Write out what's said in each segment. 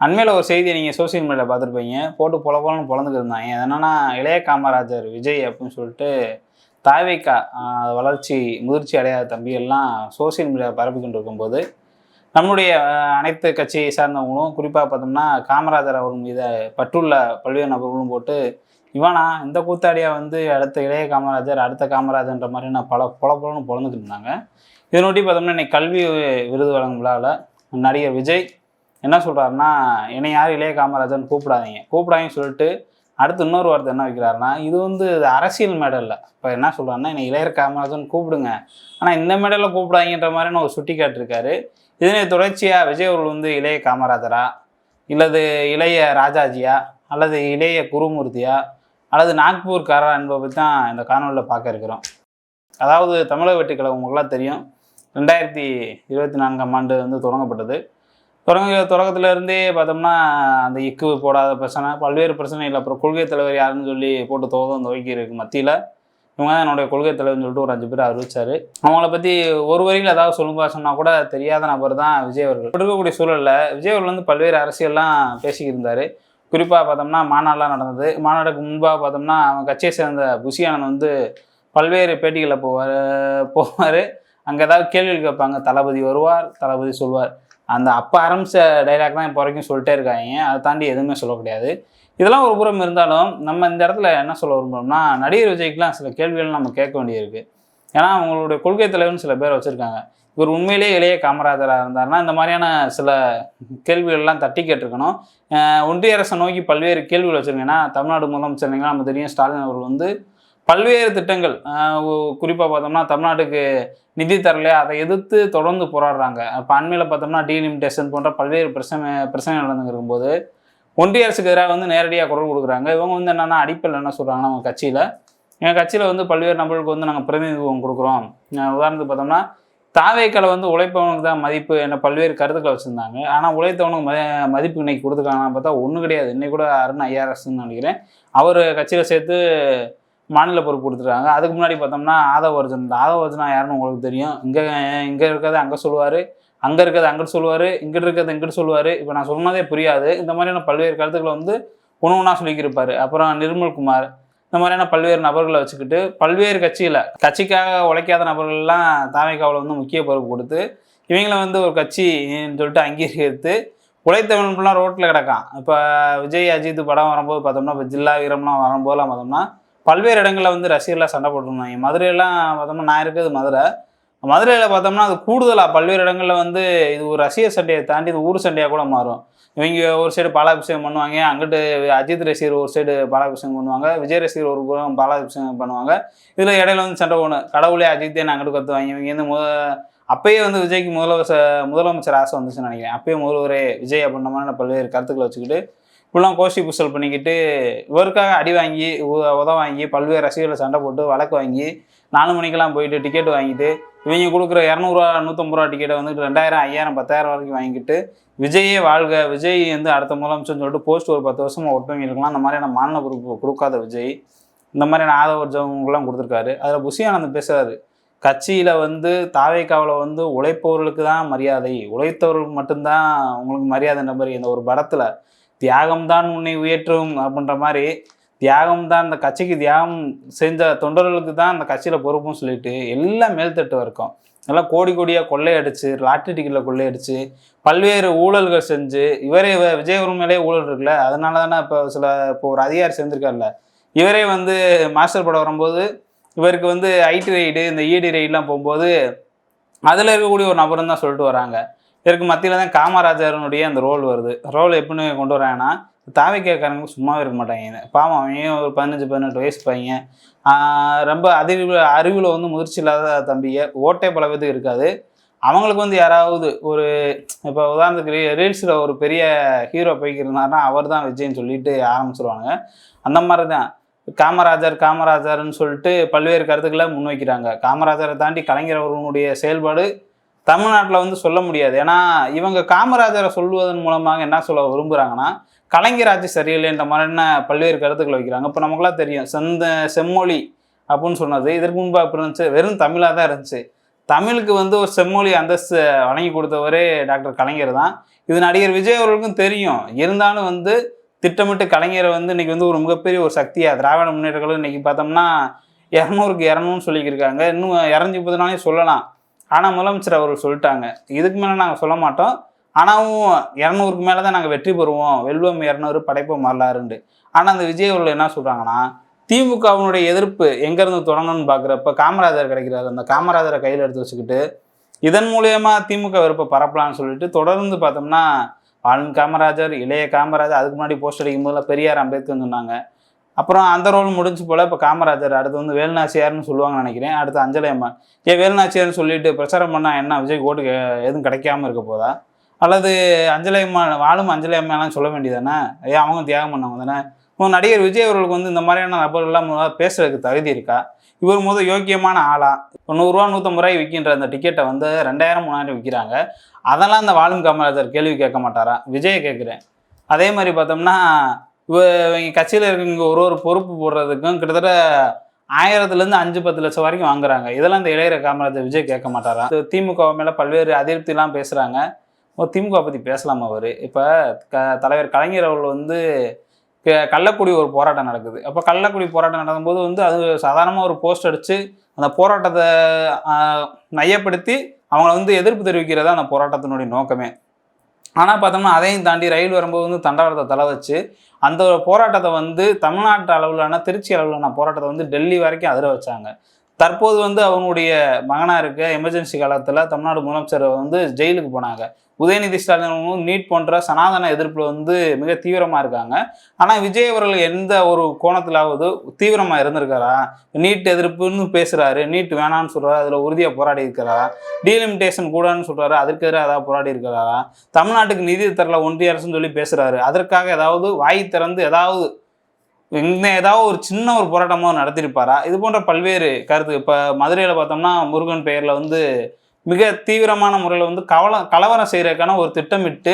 அண்மையில் ஒரு செய்தியை நீங்கள் சோசியல் மீடியாவில் பார்த்துருப்பீங்க. போட்டு பொலன்னு பொழந்துக்கிட்டு இருந்தாங்க. என்னன்னா இளைய காமராஜர் விஜய் அப்படின்னு சொல்லிட்டு தாவேக்கா வளர்ச்சி முதிர்ச்சி அடையாத தம்பியெல்லாம் சோசியல் மீடியாவை பரப்பி கொண்டு இருக்கும்போது நம்முடைய அனைத்து கட்சியை சார்ந்தவங்களும் குறிப்பாக பார்த்தோம்னா காமராஜர் அவர்கள் மீது பற்றுள்ள பல்வேறு நபர்களும் போட்டு இவனா இந்த கூத்தாடியா வந்து அடுத்த இளைய காமராஜர் அடுத்த காமராஜர்ன்ற மாதிரி நான் பொலன்னு பொழந்துக்கிட்டு இருந்தாங்க. இதனொட்டி பார்த்தோம்னா இன்னைக்கு கல்வி விருது வழங்கும் விழாவில் நடிகர் விஜய் என்ன சொல்கிறாருன்னா, என்னை யார் இளைய காமராஜர்னு கூப்பிடாதீங்கன்னு சொல்லிட்டு அடுத்து இன்னொரு வார்த்தை என்ன வைக்கிறாருன்னா, இது வந்து அரசியல் மேடை இல்லை. இப்போ என்ன சொல்கிறாருன்னா, என்னை இளைய காமராஜர்னு கூப்பிடுங்க, ஆனால் இந்த மேடையில் கூப்பிடாதீங்கன்ற மாதிரி ஒரு சுட்டி காட்டிருக்காரு. இதனை தொடர்ச்சியாக விஜய் அவர்கள் வந்து இளைய காமராஜரா, இல்லது இளைய ராஜாஜியா, அல்லது இளைய குருமூர்த்தியா, அல்லது நாக்பூர்காரா என்பதை பற்றி தான் இந்த காணொலியில் பார்க்க இருக்கிறோம். அதாவது தமிழக வெற்றி கழகம் உங்களுக்குலாம் தெரியும், 2024ஆம் ஆண்டு வந்து தொடங்கப்பட்டது. தொடக்கத்திலேருந்தே பார்த்தோம்னா அந்த இக்கு போடாத பிரச்சனை, பல்வேறு பிரச்சனைகள், அப்புறம் கொள்கை தலைவர் யாருன்னு சொல்லி போட்டு துவக்கி மத்தியில் இவங்க தான் என்னுடைய கொள்கை தலைவர்னு சொல்லிட்டு ஒரு 5 பேர் அறிவிச்சார். அவங்கள பற்றி ஒரு வரியில் ஏதாவது சொல்லுங்க சொன்னால் கூட தெரியாத நபர் தான் விஜய் அவர்கள். இருக்கக்கூடிய சூழலில் விஜய் அவர்கள் வந்து பல்வேறு அரசியல்லாம் பேசிக்கிருந்தார். குறிப்பாக பார்த்தோம்னா மாநாடுலாம் நடந்தது. மாநாடுக்கு முன்பாக பார்த்தோம்னா அவங்க கட்சியை சேர்ந்த புஷியானந்த் வந்து பல்வேறு பேட்டிகளில் போவார். அங்கே ஏதாவது கேள்விகள் கேட்பாங்க, தளபதி வருவார், தளபதி சொல்வார். அந்த அப்போ ஆரம்பித்த டைலாக் தான் இப்போ வரைக்கும் சொல்லிட்டே இருக்காங்க. அதை தாண்டி எதுவுமே சொல்ல கிடையாது. இதெல்லாம் ஒரு புறம் இருந்தாலும் நம்ம இந்த இடத்துல என்ன சொல்ல விரும்புகிறோம்னா, நடிகர் விஜய்க்குலாம் சில கேள்விகள் நம்ம கேட்க வேண்டியிருக்கு. ஏன்னா அவங்களுடைய கொள்கை தலைவர்னு சில பேர் வச்சுருக்காங்க. இவர் உண்மையிலேயே இளைய காமராஜராக இருந்தாருன்னா இந்த மாதிரியான சில கேள்விகள்லாம் தட்டி கேட்டிருக்கணும். ஒன்றிய அரசை நோக்கி பல்வேறு கேள்விகள் வச்சுருக்கேன். ஏன்னா தமிழ்நாடு முதலமைச்சர் நம்ம தெரியும், ஸ்டாலின் அவர்கள் வந்து பல்வேறு திட்டங்கள் குறிப்பாக பார்த்தோம்னா தமிழ்நாட்டுக்கு நிதி தரலையா, அதை எதிர்த்து தொடர்ந்து போராடுறாங்க. இப்போ அண்மையில் பார்த்தோம்னா டீலிமிட்டேஷன் போன்ற பல்வேறு பிரச்சனை நடந்துருக்கும் போது ஒன்றிய அரசுக்கு எதிராக வந்து நேரடியாக குரல் கொடுக்குறாங்க. இவங்க வந்து என்னென்னா அடிப்படையில் என்ன சொல்கிறாங்கன்னா, அவங்க எங்கள் கட்சியில் வந்து பல்வேறு நபர்களுக்கு வந்து நாங்கள் பிரதிநிதித்துவம் கொடுக்குறோம். உதாரணத்துக்கு பார்த்தோம்னா தாவேக்கால வந்து உழைப்பவனுக்கு தான் மதிப்பு என்ன பல்வேறு கருத்துக்களை வச்சுருந்தாங்க. ஆனால் உழைத்தவனுக்கு மதிப்பு இன்னைக்கு கொடுத்துருக்காங்கன்னு பார்த்தா ஒன்றும் கிடையாது. இன்னைக்கு கூட அருண் ஐஆர்எஸ்ன்னு நினைக்கிறேன், அவர் கட்சியில் சேர்த்து மாநில பொறுப்பு கொடுத்துருக்காங்க. அதுக்கு முன்னாடி பார்த்தோம்னா ஆதவர்ஜனா யாருன்னு உங்களுக்கு தெரியும். இங்கே இருக்கிறது அங்கே சொல்லுவார், அங்கே இருக்கிறது அங்கிட்டு சொல்லுவார், இங்கிட்டு இருக்கிறது இங்கிட்டு சொல்லுவார். இப்போ நான் சொன்னதே புரியாது. இந்த மாதிரியான பல்வேறு கருத்துக்களை வந்து ஒன்றா சொல்லிக்கிருப்பார். அப்புறம் நிர்மல்குமார், இந்த மாதிரியான பல்வேறு நபர்களை வச்சுக்கிட்டு பல்வேறு கட்சிக்காக உழைக்காத நபர்கள்லாம் தாவேக்காவில் வந்து முக்கிய பொறுப்பு கொடுத்து இவங்களை வந்து ஒரு கட்சின்னு சொல்லிட்டு அங்கீகரித்து உழைத்தவன்லாம் ரோட்டில் கிடக்கான். இப்போ விஜய் அஜித் படம் வரும்போது பார்த்தோம்னா, இப்போ ஜில்லா வீரம்லாம் வரும்போதெல்லாம் பார்த்தோம்னா பல்வேறு இடங்களில் வந்து ரசிகர்லாம் சண்டை போட்டுருந்தாங்க. மதுரையெல்லாம் பார்த்தோம்னா, நான் இருக்கிறது மதுரையில் பார்த்தோம்னா அது கூடுதலாக பல்வேறு இடங்களில் வந்து இது ஒரு ரசிகர் சண்டையை தாண்டி இது ஊர் சண்டையாக கூட மாறும். இவங்க ஒரு சைடு பாலாபிஷேகம் பண்ணுவாங்க, அங்கிட்டு அஜித் ரசிகர் ஒரு சைடு பாலாபிஷேகம் பண்ணுவாங்க, விஜய் ரசிகர் ஒரு புறம் பாலாபிஷேகம் பண்ணுவாங்க. இதில் இடையில வந்து சண்டை போகணும், கடவுளே அஜித்தே அங்கிட்டு கற்றுவாங்க. இவங்க வந்து அப்பயே வந்து விஜய்க்கு முதலமைச்சர் ஆசை வந்துச்சுன்னு நினைக்கிறேன். அப்பயே முதல்வரே விஜய் அப்படின்ற மாதிரி பல்வேறு கருத்துக்களை வச்சுக்கிட்டு இப்படிலாம் கோஷ்டி புசல் பண்ணிக்கிட்டு இவருக்காக அடி வாங்கி வாங்கி பல்வேறு ரசிகர்களை சண்டை போட்டு வழக்கு வாங்கி 4 மணிக்கெல்லாம் போயிட்டு டிக்கெட் வாங்கிட்டு இவங்க கொடுக்குற 200 ரூபா 150 ரூபா டிக்கெட்டை வந்துட்டு 2000 5000 10,000 வரைக்கும் வாங்கிட்டு விஜயே வாழ்க, விஜய் வந்து அடுத்த முதலமைச்சர்னு சொல்லிட்டு போஸ்ட் ஒரு 10 வருஷமாக ஒட்டுவங்க இருக்கலாம். அந்த மாதிரியான மாநில பொறுப்பு கொடுக்காத விஜய் இந்த மாதிரியான ஆதரவெல்லாம் கொடுத்துருக்காரு. அதில் புஷியானந்த் பேசுகிறாரு, கட்சியில் வந்து தாவேக்காவில் வந்து உழைப்பவர்களுக்கு தான் மரியாதை, உழைத்தவர்களுக்கு மட்டும்தான் உங்களுக்கு மரியாதைன்ற மாதிரி இந்த ஒரு படத்தில் தியாகம்தான் உன்னை உயற்றும் அப்படின்ற மாதிரி தியாகம்தான் அந்த கட்சிக்கு தியாகம் செஞ்ச தொண்டர்களுக்கு தான் அந்த கட்சியில் பொறுப்புன்னு சொல்லிட்டு எல்லாம் மேல்தட்டு வரைக்கும் எல்லாம் கோடியாக கொள்ளையடிச்சு லாட்டரி டிக்கெட்டில் கொள்ளையடிச்சு பல்வேறு ஊழல்கள் செஞ்சு இவரே விஜய் மேலே ஊழல் இருக்குல்ல, அதனால தானே இப்போ ஒரு அதிகாரி சேர்ந்திருக்காருல்ல, இவரே வந்து மாஸ்டர் படம் வரும்போது இவருக்கு வந்து ஐடி ரைடு இந்த இடி ரைடெலாம் போகும்போது அதில் இருக்கக்கூடிய ஒரு நபருன்னு தான் சொல்லிட்டு வராங்க. இதற்கு மத்தியில் தான் காமராஜருடைய அந்த ரோல் வருது. ரோல் எப்படின்னு கொண்டு வராங்கன்னா, தாவேக்காரங்க சும்மாவே இருக்க மாட்டாங்க. பாவம் அவங்க ஒரு 15-18 வயசு பையன், ரொம்ப அறிவில் வந்து முதிர்ச்சி இல்லாத தம்பியை ஓட்டே பல பேருக்கு இருக்காது. அவங்களுக்கு வந்து யாராவது ஒரு இப்போ உதாரணத்துக்கு ரீல்ஸில் ஒரு பெரிய ஹீரோ போய்க்கிருந்தாருன்னா அவர் தான் விஜய்ன்னு சொல்லிட்டு ஆரம்பிச்சிருவாங்க. அந்த மாதிரி தான் காமராஜர்னு சொல்லிட்டு பல்வேறு கருத்துக்களை முன்வைக்கிறாங்க. காமராஜரை தாண்டி கலைஞர் அவர்களுடைய செயல்பாடு தமிழ்நாட்டில் வந்து சொல்ல முடியாது. ஏன்னா இவங்க காமராஜரை சொல்வதன் மூலமாக என்ன சொல்ல விரும்புகிறாங்கன்னா, கலைஞர் ஆட்சி சரியில்லைன்ற மாதிரியான பல்வேறு கருத்துக்களை வைக்கிறாங்க. இப்போ நமக்குலாம் தெரியும், செம்மொழி அப்படின்னு சொன்னது இதற்கு முன்பு அப்படி இருந்துச்சு, வெறும் தமிழாக தான் இருந்துச்சு. தமிழுக்கு வந்து ஒரு செம்மொழி அந்தஸ்து வழங்கி கொடுத்தவரே டாக்டர் கலைஞர் தான். இது நடிகர் விஜய் அவர்களுக்கும் தெரியும். இருந்தாலும் வந்து திட்டமிட்டு கலைஞரை வந்து இன்னைக்கு வந்து ஒரு மிகப்பெரிய ஒரு சக்தியாக திராவிட முன்னேற்ற கழகம் இன்னைக்கு பார்த்தோம்னா 200க்கு 200 சொல்லிக்கிருக்காங்க. இன்னும் 230 சொல்லலாம். ஆனால் முதலமைச்சர் அவர்கள் சொல்லிட்டாங்க, இதுக்கு மேலே நாங்கள் சொல்ல மாட்டோம், ஆனாவும் 200க்கு மேலே தான் நாங்கள் வெற்றி பெறுவோம், வெல்வம் 200 படைப்போம் வரலாறுண்டு. ஆனால் அந்த விஜய் அவர்கள் என்ன சொல்கிறாங்கன்னா, திமுகவினுடைய எதிர்ப்பு எங்கேருந்து தொடங்கணும்னு பார்க்குறப்ப காமராஜர் கிடைக்கிறாரு, அந்த காமராஜரை கையில் எடுத்து வச்சுக்கிட்டு இதன் மூலயமா திமுக வெறுப்பை பரப்பலான்னு சொல்லிட்டு தொடர்ந்து பார்த்தோம்னா வாழும் காமராஜர், இளைய காமராஜர், அதுக்கு முன்னாடி போஸ்ட் அடிக்கும் போதில் பெரியார், அம்பேத்கர் சொன்னாங்க. அப்புறம் அந்த ரோல் முடிஞ்சு போல் இப்போ காமராஜர், அடுத்து வந்து வேலுநாச்சியார்னு சொல்லுவாங்கன்னு நினைக்கிறேன், அடுத்து அஞ்சலை அம்மா. வேலுநாச்சியார்னு சொல்லிட்டு பிரச்சாரம் பண்ணால் என்ன விஜய் ஓட்டு எதுவும் கிடைக்காம இருக்க போதா? அல்லது அஞ்சலை அம்மா வாழும் அஞ்சலை அம்மாலாம் சொல்ல வேண்டியதானே? அவங்க தியாகம் பண்ணவங்க தானே. நடிகர் விஜய் அவர்களுக்கு வந்து இந்த மாதிரியான நபர்கள்லாம் பேசுறதுக்கு தகுதி இருக்கா? இவர் யோக்கியமான ஆளா? 100 ரூபா 150 ரூபாய் விற்கின்ற அந்த டிக்கெட்டை வந்து 2000 3000 விற்கிறாங்க. அதெல்லாம் இந்த வாழும் காமராஜர் கேள்வி கேட்க மாட்டாரா? விஜயை கேட்குறேன். அதே மாதிரி பார்த்தோம்னா இவங்க கட்சியில் இருக்கவங்க ஒரு பொறுப்பு போடுறதுக்கும் கிட்டத்தட்ட 1000லேருந்து 5-10 லட்சம் வரைக்கும் வாங்குறாங்க. இதெல்லாம் இந்த இளைய காமராஜர் விஜய் கேட்க மாட்டாரா? திமுக மேலே பல்வேறு அதிருப்திலாம் பேசுகிறாங்க. திமுக பற்றி பேசலாமா? அவர் இப்போ தலைவர் கலைஞர் அவர்கள் வந்து கள்ளக்குடி ஒரு போராட்டம் நடக்குது. அப்போ கள்ளக்குடி போராட்டம் நடக்கும்போது வந்து அது சாதாரணமாக ஒரு போஸ்ட் அடித்து அந்த போராட்டத்தை மையப்படுத்தி அவங்கள வந்து எதிர்ப்பு தெரிவிக்கிறதா அந்த போராட்டத்தினுடைய நோக்கமே. ஆனால் பார்த்தோம்னா அதையும் தாண்டி ரயில் வரும்போது வந்து தண்டவாளத்தை தலை வச்சு அந்த போராட்டத்தை வந்து தமிழ்நாட்டு அளவிலான திருச்சி அளவிலான போராட்டத்தை வந்து டெல்லி வரைக்கும் அதிர வச்சாங்க. தற்போது வந்து அவங்களுடைய மகனாக இருக்க எமர்ஜென்சி காலத்தில் தமிழ்நாடு முதலமைச்சர் வந்து ஜெயிலுக்கு போனாங்க. உதயநிதி ஸ்டாலின் நீட் போன்ற சனாதன எதிர்ப்பில் வந்து மிக தீவிரமாக இருக்காங்க. ஆனால் விஜய் அவர்கள் எந்த ஒரு கோணத்திலாவது தீவிரமாக இருந்திருக்காரா? நீட் எதிர்ப்புன்னு பேசுகிறாரு, நீட் வேணான்னு சொல்கிறாரு, அதில் உறுதியாக போராடி இருக்கிறாரா? டீலிமிட்டேஷன் கூடன்னு சொல்கிறாரு, அதற்கு எதிராக ஏதாவது போராடி இருக்கிறாரா? தமிழ்நாட்டுக்கு நிதி தரல ஒன்றிய அரசுன்னு சொல்லி பேசுகிறாரு, அதற்காக ஏதாவது வாய் திறந்து ஏதாவது ஒரு சின்ன ஒரு போராட்டமாக நடத்திருப்பாரா? இது போன்ற பல்வேறு கருத்து. இப்போ மதுரையில் பார்த்தோம்னா முருகன் பெயரில் வந்து மிக தீவிரமான முறையில் வந்து கலவரம் செய்கிறதுக்கான ஒரு திட்டமிட்டு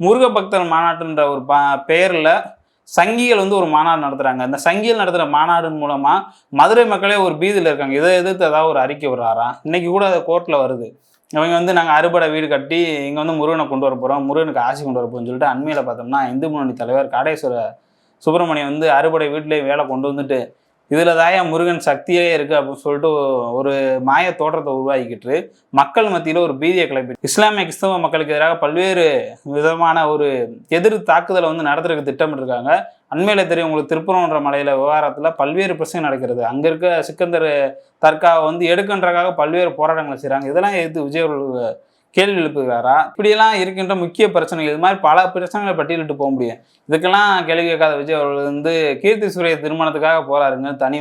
முருக பக்தர் மாநாட்டுன்ற ஒரு பெயரில் சங்கிகள் வந்து ஒரு மாநாடு நடத்துகிறாங்க. அந்த சங்கிகள் நடத்துகிற மாநாடு மூலமாக மதுரை மக்களே ஒரு பீதியில் இருக்காங்க. இதை எதிர்த்து ஏதாவது ஒரு அறிக்கை விடுறாரா? இன்றைக்கி கூட அது கோர்ட்டில் வருது. இவங்க வந்து நாங்கள் அறுபடை வீடு கட்டி இங்கே வந்து முருகனை கொண்டு வர போகிறோம், முருகனுக்கு ஆட்சி கொண்டு வர போகிறோம்னு சொல்லிட்டு அண்மையில் பார்த்தோம்னா இந்து முன்னணி தலைவர் காடேஸ்வர சுப்பிரமணியம் வந்து அறுபடை வீட்டிலேயே வேலை கொண்டு வந்துட்டு இதில் தாயா முருகன் சக்தியே இருக்குது அப்படின்னு சொல்லிட்டு ஒரு மாய தோற்றத்தை உருவாக்கிட்டு மக்கள் மத்தியில் ஒரு பீதியை கிளப்பி இஸ்லாமிய கிறிஸ்தவ மக்களுக்கு எதிராக பல்வேறு விதமான ஒரு எதிர் தாக்குதலை வந்து நடத்துறதுக்கு திட்டமிட்டிருக்காங்க. அண்மையில் தெரியும் உங்களுக்கு, திருப்பரங்குன்ற மலையில் விவகாரத்தில் பல்வேறு பிரச்சனை நடக்கிறது. அங்கே இருக்க சிக்கந்தர் தர்காவை வந்து எடுக்கின்றக்காக பல்வேறு போராட்டங்களை செய்கிறாங்க. இதெல்லாம் எதிர்த்து விஜய் அவர்கள் கேள்வி எழுப்புகிறாரா? இப்படியெல்லாம் இருக்கின்ற முக்கிய பிரச்சனைகள், இது மாதிரி பல பிரச்சனைகளை பட்டியலிட்டு போக முடியும். இதுக்கெல்லாம் கேள்வி கேட்காத விஜய் அவர்கள் வந்து கீர்த்தி சுரேஷ் திருமணத்துக்காக போகிறாருங்க. தனி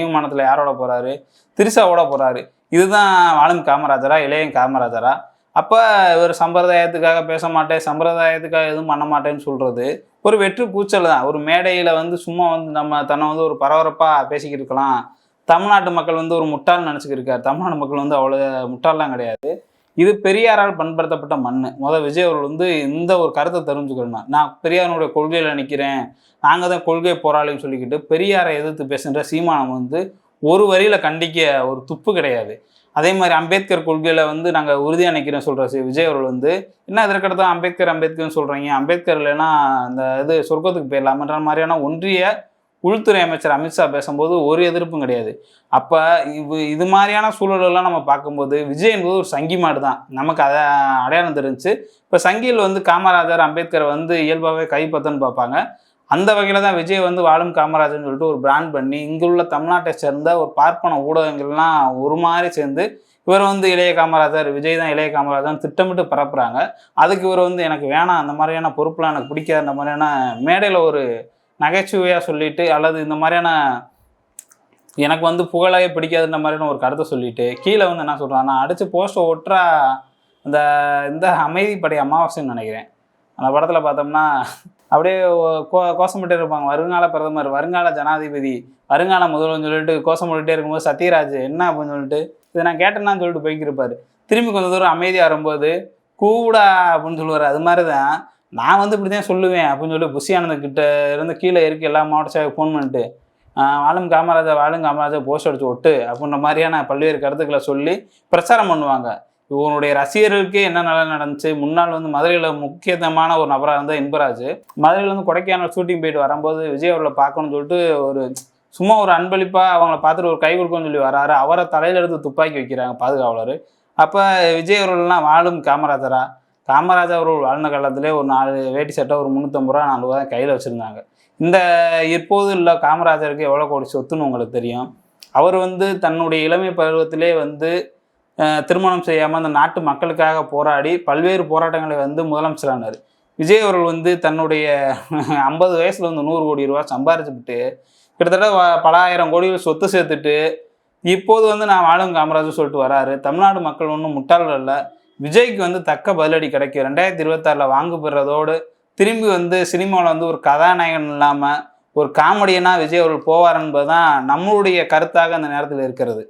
விமானத்தில் யாரோட போகிறாரு? திரிசாவோட போகிறாரு. இதுதான் வாழும் காமராஜரா, இளைய காமராஜரா? அப்போ ஒரு சம்பிரதாயத்துக்காக பேச மாட்டேன், சம்பிரதாயத்துக்காக எதுவும் பண்ண மாட்டேன்னு சொல்கிறது ஒரு வெற்று கூச்சல் தான். ஒரு மேடையில் வந்து சும்மா வந்து நம்ம தன்னை வந்து ஒரு பரபரப்பாக பேசிக்கிட்டு இருக்கலாம். தமிழ்நாட்டு மக்கள் வந்து ஒரு முட்டாள்னு நினச்சிக்கிட்டு இருக்காரு. தமிழ்நாடு மக்கள் வந்து அவ்வளோ முட்டாள்லாம் கிடையாது. இது பெரியாரால் பண்படுத்தப்பட்ட மண். விஜய் அவர்கள் வந்து இந்த ஒரு கருத்தை தெரிஞ்சுக்கணும். நான் பெரியாருடைய கொள்கையில் நிற்கிறேன், நாங்கள் தான் கொள்கை போராளின்னு சொல்லிக்கிட்டு பெரியாரை எதிர்த்து பேசுகின்ற சீமானம் வந்து ஒரு வரியில் கண்டிக்க ஒரு துப்பு கிடையாது. அதே மாதிரி அம்பேத்கர் கொள்கையில் வந்து நாங்கள் உறுதியாக நிற்கிறேன் சொல்கிற விஜய் அவர்கள் வந்து என்ன இதற்கடுத்து அம்பேத்கர்னு சொல்கிறீங்க, அம்பேத்கர் இல்லைன்னா அந்த சொர்க்கத்துக்கு போயிடலாமன்ற மாதிரியான ஒன்றிய உள்துறை அமைச்சர் அமித்ஷா பேசும்போது ஒரு எதிர்ப்பும் கிடையாது. அப்போ இது மாதிரியான சூழலெல்லாம் நம்ம பார்க்கும்போது விஜய் என்பது ஒரு சங்கி மாடு தான். நமக்கு அதை அடையாளம் தெரிஞ்சு இப்போ சங்கியில் வந்து காமராஜர் அம்பேத்கரை வந்து இயல்பாகவே கைப்பற்றன்னு பார்ப்பாங்க. அந்த வகையில் தான் விஜய் வந்து வாழும் காமராஜர்னு சொல்லிட்டு ஒரு பிராண்ட் பண்ணி இங்குள்ள தமிழ்நாட்டை சேர்ந்த ஒரு பார்ப்பன ஊடகங்கள்லாம் ஒரு மாதிரி சேர்ந்து இவர் வந்து இளைய காமராஜர், விஜய் தான் இளைய காமராஜர்னு திட்டமிட்டு பரப்புகிறாங்க. அதுக்கு இவர் வந்து எனக்கு வேணாம், அந்த மாதிரியான பொறுப்புலாம் எனக்கு பிடிக்காது, அந்த மாதிரியான மேடையில் ஒரு நகைச்சுவையாக சொல்லிட்டு அல்லது இந்த மாதிரியான எனக்கு வந்து புகழாக பிடிக்காதுன்ற மாதிரியான ஒரு கருத்தை சொல்லிட்டு கீழே வந்து என்ன சொல்கிறான்னா அடித்து போஸ்ட்டை ஒட்டுறா இந்த அமைதிப்படை அமாவாசைன்னு நினைக்கிறேன். அந்த படத்தில் பார்த்தோம்னா அப்படியே கோஷமிட்டே இருப்பாங்க, வருங்கால பிரதமர், வருங்கால ஜனாதிபதி, வருங்கால முதல்வர்னு சொல்லிட்டு கோஷமிட்டே இருக்கும்போது சத்யராஜ் என்ன அப்படின்னு சொல்லிட்டு இதை நான் கேட்டேன்னான்னு சொல்லிட்டு போய்க்கிருப்பார். திரும்பி கொஞ்சம் தூரம் அமைதியாக வரும்போது கூடா அப்படின்னு சொல்லுவார். அது மாதிரி தான் நான் வந்து இப்படி தான் சொல்லுவேன் அப்படின்னு சொல்லி புஷியானந்தக்கிட்ட இருந்து கீழே இருக்க எல்லா மாவட்ட சேவைக்கு ஃபோன் பண்ணிட்டு வாழும் காமராஜர் போஸ்ட் அடிச்சு ஒட்டு அப்படின்ற மாதிரியான பல்வேறு கருத்துக்களை சொல்லி பிரச்சாரம் பண்ணுவாங்க. இவனுடைய ரசிகர்களுக்கே என்ன நல்லா நடந்துச்சு. முன்னாள் வந்து மதுரையில் முக்கியமான ஒரு நபராக இருந்தால் இன்பராஜ். மதுரையில் வந்து கொடைக்கானல் ஷூட்டிங் போயிட்டு வரும்போது விஜய் அவர்களை பார்க்கணும்னு சொல்லிட்டு ஒரு சும்மா ஒரு அன்பளிப்பாக அவங்கள பார்த்துட்டு ஒரு கை கொடுக்கணும்னு சொல்லி வராரு. அவரை தலையில் எடுத்து துப்பாக்கி வைக்கிறாங்க பாதுகாவலர். அப்போ விஜய் அவர்கள்லாம் வாழும் காமராஜரா? காமராஜர் அவர்கள் வாழ்ந்த காலத்திலே ஒரு 4 வேட்டி சட்டை ஒரு 350 ரூபா 4 ரூபா கையில் வச்சுருந்தாங்க. இந்த இப்போது இல்லை காமராஜருக்கு எவ்வளோ கோடி சொத்துன்னு உங்களுக்கு தெரியும். அவர் வந்து தன்னுடைய இளமை பருவத்திலே வந்து திருமணம் செய்யாமல் அந்த நாட்டு மக்களுக்காக போராடி பல்வேறு போராட்டங்களை வந்து முதலமைச்சரானார். விஜய் அவர்கள் வந்து தன்னுடைய 50 வயசில் வந்து 100 கோடி ரூபா சம்பாரிச்சுட்டு கிட்டத்தட்ட பல ஆயிரம் கோடிகள் சொத்து சேர்த்துட்டு இப்போது வந்து நான் வாழும் காமராஜர் சொல்லிட்டு வராரு. தமிழ்நாடு மக்கள் ஒன்றும் முட்டாள்கள் இல்லை. விஜய்க்கு வந்து தக்க பதிலடி கிடைக்கும். 2026 வாங்கு பெறதோடு திரும்பி வந்து சினிமாவில் வந்து ஒரு கதாநாயகன் இல்லாமல் ஒரு காமெடியனாக விஜய் அவர்கள் போவார் என்பது தான் நம்மளுடைய கருத்தாக அந்த நேரத்தில் இருக்கிறது.